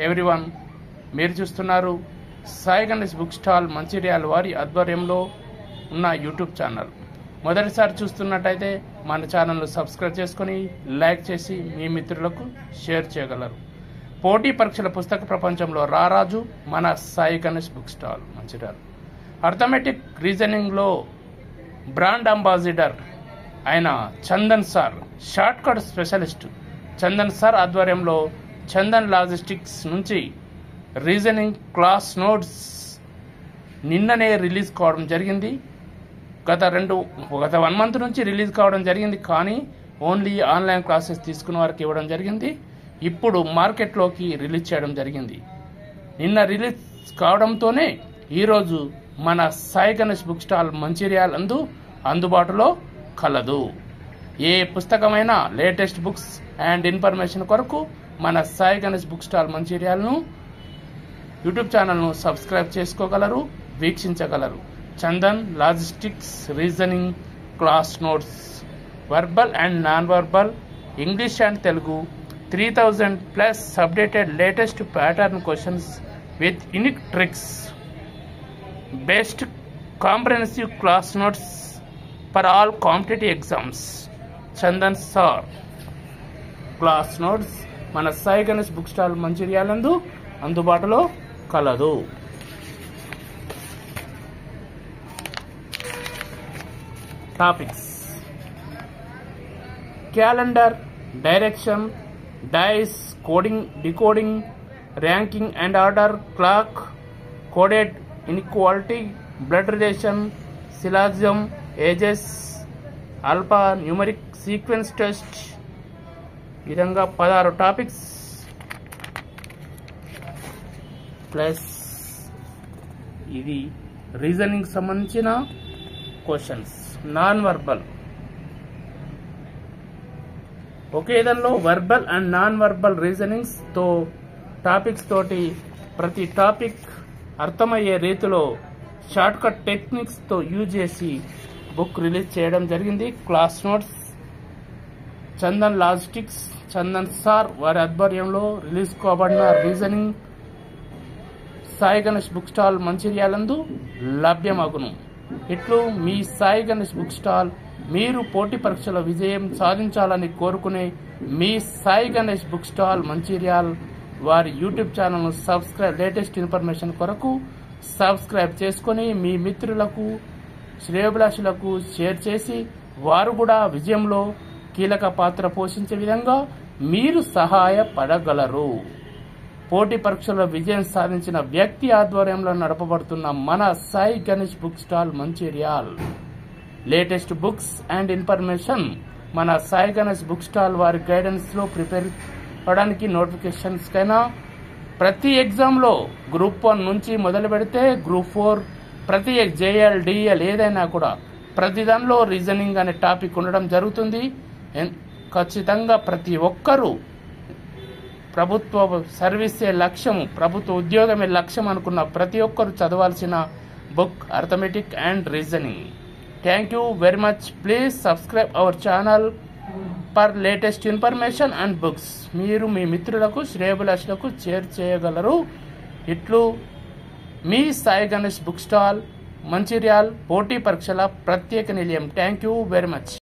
Everyone, మీరు చూస్తున్నారు Sai Ganesh book stall Mancherial వారి ఆధ్వర్యంలో ఉన్న యూట్యూబ్ ఛానల్. మొదటిసారి చూస్తున్నట్టయితే మన ఛానల్ను సబ్స్క్రైబ్ చేసుకొని లైక్ చేసి మీ మిత్రులకు షేర్ చేయగలరు. పోటీ పరీక్షల పుస్తక ప్రపంచంలో రారాజు మన Sai Ganesh book stall Mancherial. Arithmetic రీజనింగ్లో బ్రాండ్ అంబాసిడర్ అయిన Chandan sir, shortcut specialist Chandan sir ఆధ్వర్యంలో చందన్ లాజిస్టిక్స్ నుంచి రీజనింగ్ క్లాస్ నోట్స్ నిన్ననే రిలీజ్ కావడం జరిగింది. గత 1 మంత్ నుంచి రిలీజ్ కావడం జరిగింది, కానీ ఓన్లీ ఆన్లైన్ క్లాసెస్ తీసుకున్న వారికి ఇవ్వడం జరిగింది. ఇప్పుడు మార్కెట్లోకి రిలీజ్ చేయడం జరిగింది. నిన్న రిలీజ్ కావడంతోనే ఈరోజు మన సాయి గణేష్ బుక్ స్టాల్ మంచిర్యాల అందుబాటులో కలదు. ఏ పుస్తకమైనా లేటెస్ట్ బుక్స్ అండ్ ఇన్ఫర్మేషన్ కొరకు మన సాయి గణేష్ బుక్ స్టాల్ మంచిర్యాలను యూట్యూబ్ ఛానల్ను సబ్స్క్రైబ్ చేసుకోగలరు, వీక్షించగలరు. Chandan logistics reasoning class notes, verbal and non verbal, English and Telugu, 3000+ updated latest pattern questions with unique tricks, best comprehensive class notes for all competitive exams. Chandan sir class notes మన Sai Ganesh book stall మంచిర్యాలందు అందుబాటులో కలదు. Topics: calendar, direction, dice, coding, decoding, ranking and order, clock, coded inequality, blood relation, syllogism, ages, alpha numeric sequence test. ఈ విధంగా 16 topics plus ఇది reasoning సంబంధించిన questions. Non verbal ఒకే దానిలో verbal and non verbal reasonings తో topics తోటి ప్రతి topic అర్థమయ్యే రీతిలో షార్ట్ కట్ టెక్నిక్స్ తో యూజ్ చేసి బుక్ రిలీజ్ చేయడం జరిగింది. Class notes Chandan logistics Chandan sir వారి ఆధ్వర్యంలో రిలీజ్ కాబడిన reasoning Sai Ganesh book stall మంచిర్యాలందు లభ్యమగును. ఇట్లు మీ సాయి గణేష్ బుక్ స్టాల్. మీరు పోటీ పరీక్షల విజయం సాధించాలని కోరుకునే మీ సాయి గణేష్ బుక్ స్టాల్ మంచిర్యాల్ వారి యూట్యూబ్ ఛానల్ను లేటెస్ట్ ఇన్ఫర్మేషన్ కొరకు సబ్స్క్రైబ్ చేసుకొని మీ మిత్రులకు, శ్రేయోభిలాషులకు షేర్ చేసి వారు కూడా విజయంలో కీలక పాత్ర పోషించే విధంగా మీరు సహాయపడగలరు. పోటీ పరీక్షలో విజయం సాధించిన వ్యక్తి ఆధ్వర్యంలో నడపబడుతున్న మన Sai Ganesh book stall Mancherial. Latest books and information మన సాయి గణేష్ బుక్ స్టాల్ వారి గైడెన్స్ లో ప్రిపేర్ అవడానికి నోటిఫికేషన్స్ కైనా ప్రతి ఎగ్జామ్లో గ్రూప్ 1 నుంచి మొదలు పెడితే గ్రూప్ 4, ప్రతి జేఎల్, డిఎల్ ఏదైనా కూడా ప్రతి దానిలో రీజనింగ్ అనే టాపిక్ ఉండడం జరుగుతుంది. ఖచ్చితంగా ప్రతి ఒక్కరూ ప్రభుత్వ సర్వీసే లక్ష్యం, ప్రభుత్వ ఉద్యోగమే లక్ష్యం అనుకున్న ప్రతి ఒక్కరు చదవాల్సిన book arithmetic and reasoning. Thank you very much. Please subscribe our channel for latest information and books. మీరు మీ మిత్రులకు, శ్రేయోభిలాషులకు షేర్ చేయగలరు. ఇట్లు మీ సాయి గణేష్ బుక్ స్టాల్ మంచిర్యాల్ పోటీ పరీక్షల ప్రత్యేక నిలయం. Thank you very much.